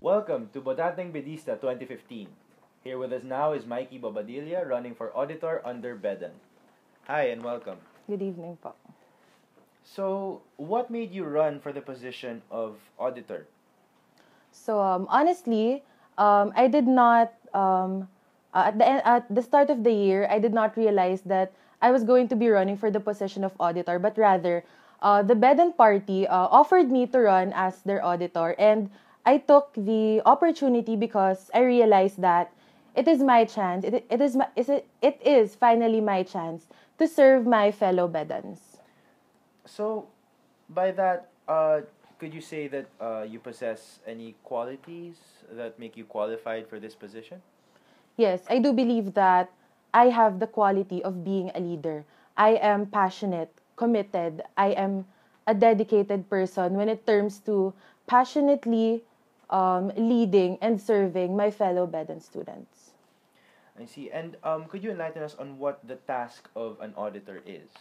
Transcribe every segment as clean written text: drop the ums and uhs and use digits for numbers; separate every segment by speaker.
Speaker 1: Welcome to Botanteng Bedista 2015. Here with us now is Mikee Bobadilla, running for Auditor under BedAN. Hi and welcome.
Speaker 2: Good evening po.
Speaker 1: So, what made you run for the position of Auditor?
Speaker 2: So honestly, I did not at the start of the year I did not realize that I was going to be running for the position of auditor, but rather the BedAN party offered me to run as their auditor, and I took the opportunity because I realized that it is my chance. It is finally my chance to serve my fellow BedANs.
Speaker 1: So, by that, could you say that you possess any qualities that make you qualified for this position?
Speaker 2: Yes, I do believe that I have the quality of being a leader. I am passionate, committed. I am a dedicated person when it comes to passionately leading and serving my fellow BedAN students.
Speaker 1: I see. And could you enlighten us on what the task of an auditor is?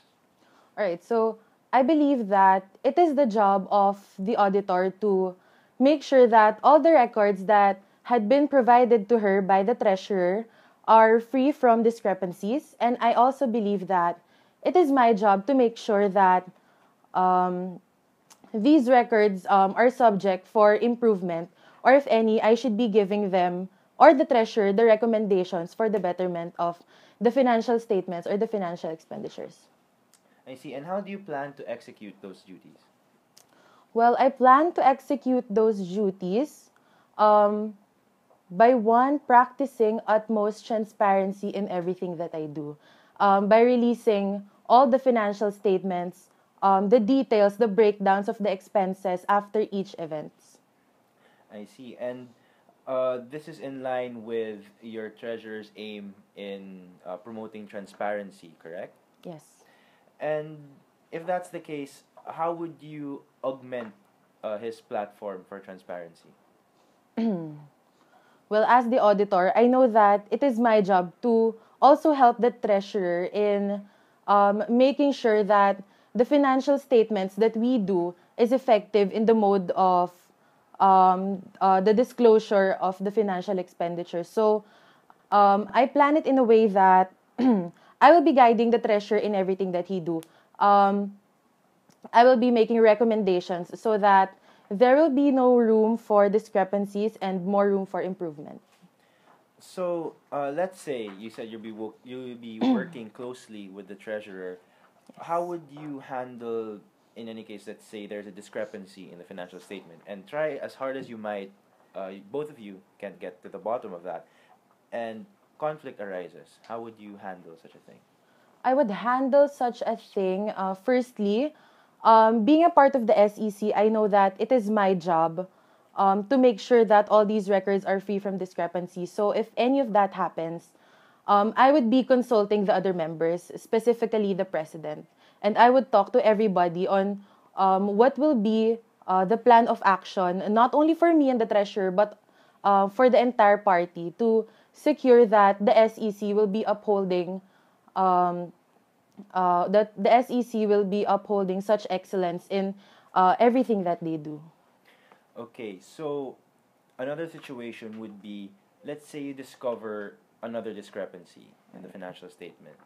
Speaker 2: All right, so I believe that it is the job of the auditor to make sure that all the records that had been provided to her by the treasurer are free from discrepancies. And I also believe that it is my job to make sure that um, these records are subject for improvement, or if any, I should be giving them or the treasurer the recommendations for the betterment of the financial statements or the financial expenditures.
Speaker 1: I see. And how do you plan to execute those duties?
Speaker 2: Well, I plan to execute those duties um, by one, practicing utmost transparency in everything that I do, by releasing all the financial statements, the details, the breakdowns of the expenses after each event.
Speaker 1: I see. And this is in line with your treasurer's aim in promoting transparency, correct?
Speaker 2: Yes.
Speaker 1: And if that's the case, how would you augment his platform for transparency?
Speaker 2: Well, as the auditor, I know that it is my job to also help the treasurer in making sure that the financial statements that we do is effective in the mode of the disclosure of the financial expenditure. So I plan it in a way that I will be guiding the treasurer in everything that he do. Um, I will be making recommendations so that there will be no room for discrepancies and more room for improvement.
Speaker 1: So, let's say you said you'll be working closely with the treasurer. How would you handle, in any case, let's say there's a discrepancy in the financial statement, and try as hard as you might, both of you can't get to the bottom of that, and conflict arises. How would you handle such a thing?
Speaker 2: I would handle such a thing. Firstly, being a part of the SEC, I know that it is my job to make sure that all these records are free from discrepancies. So if any of that happens, I would be consulting the other members, specifically the president, and I would talk to everybody on what will be the plan of action, not only for me and the treasurer, but for the entire party to secure that the SEC will be upholding um, that the SEC will be upholding such excellence in everything that they do.
Speaker 1: Okay, so another situation would be, let's say you discover another discrepancy in the financial statement.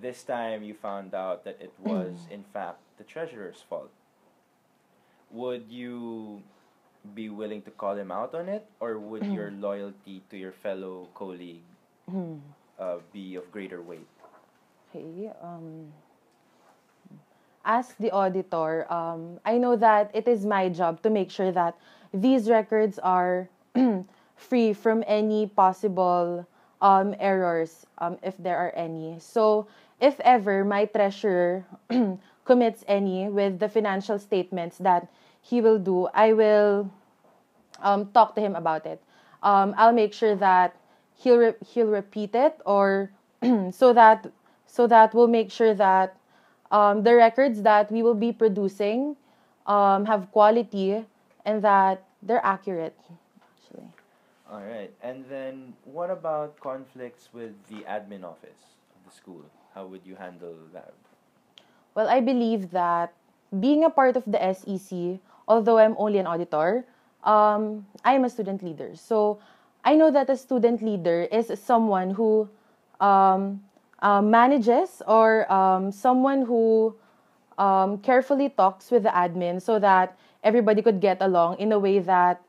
Speaker 1: This time you found out that it was, in fact, the treasurer's fault. Would you be willing to call him out on it, or would your loyalty to your fellow colleague be of greater weight?
Speaker 2: Okay. As the auditor, I know that it is my job to make sure that these records are free from any possible errors, if there are any. So, if ever my treasurer commits any with the financial statements that he will do, I will talk to him about it. I'll make sure that he'll repeat it, or so that we'll make sure that the records that we will be producing have quality and that they're accurate. Actually,
Speaker 1: All right. And then what about conflicts with the admin office of the school? How would you handle that?
Speaker 2: well, I believe that being a part of the SEC, although I'm only an auditor, I am a student leader. So I know that a student leader is someone who um, manages, or someone who carefully talks with the admin so that everybody could get along in a way that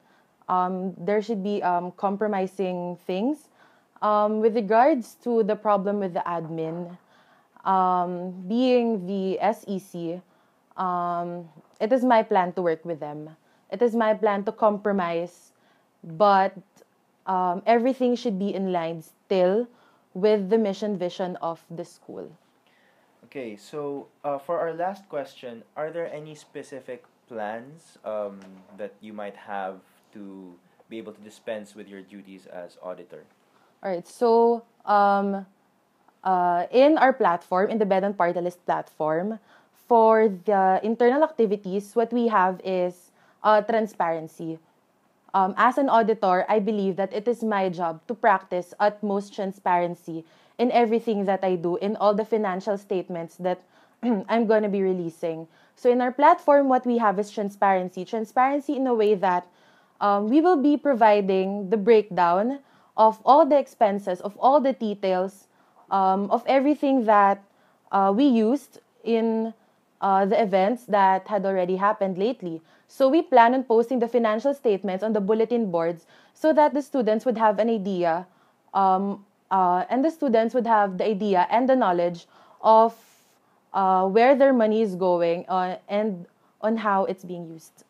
Speaker 2: there should be compromising things. With regards to the problem with the admin, being the SEC, it is my plan to work with them. It is my plan to compromise, but everything should be in line still with the mission vision of the school.
Speaker 1: Okay, so for our last question, are there any specific plans that you might have to be able to dispense with your duties as auditor?
Speaker 2: All right, so in our platform, in the BedAN Party List platform, for the internal activities, what we have is transparency. As an auditor, I believe that it is my job to practice utmost transparency in everything that I do, in all the financial statements that I'm going to be releasing. So in our platform, what we have is transparency. Transparency in a way that we will be providing the breakdown of all the expenses, of all the details, of everything that we used in the events that had already happened lately. So we plan on posting the financial statements on the bulletin boards so that the students would have an idea, and the students would have the idea and the knowledge of where their money is going, and on how it's being used.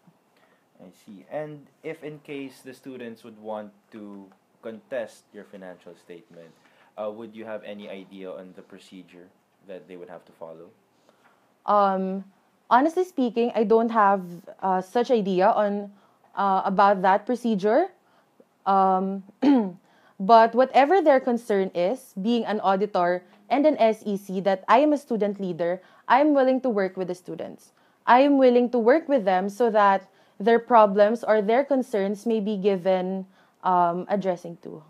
Speaker 1: I see. And if in case the students would want to contest your financial statement, would you have any idea on the procedure that they would have to follow?
Speaker 2: Um, Honestly speaking, I don't have such idea on about that procedure. Um, but whatever their concern is, being an auditor and an SEC, that I am a student leader, I am willing to work with the students. I am willing to work with them so that their problems or their concerns may be given addressing to.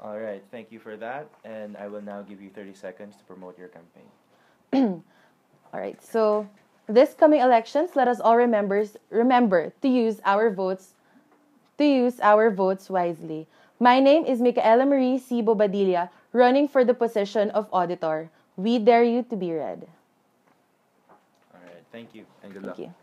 Speaker 1: All right, thank you for that. And I will now give you 30 seconds to promote your campaign.
Speaker 2: All right. So this coming elections, let us all remember to use our votes wisely. My name is Mikee Bobadilla, running for the position of auditor. We dare you to be red.
Speaker 1: All right, thank you and good
Speaker 2: Thank
Speaker 1: luck.
Speaker 2: you.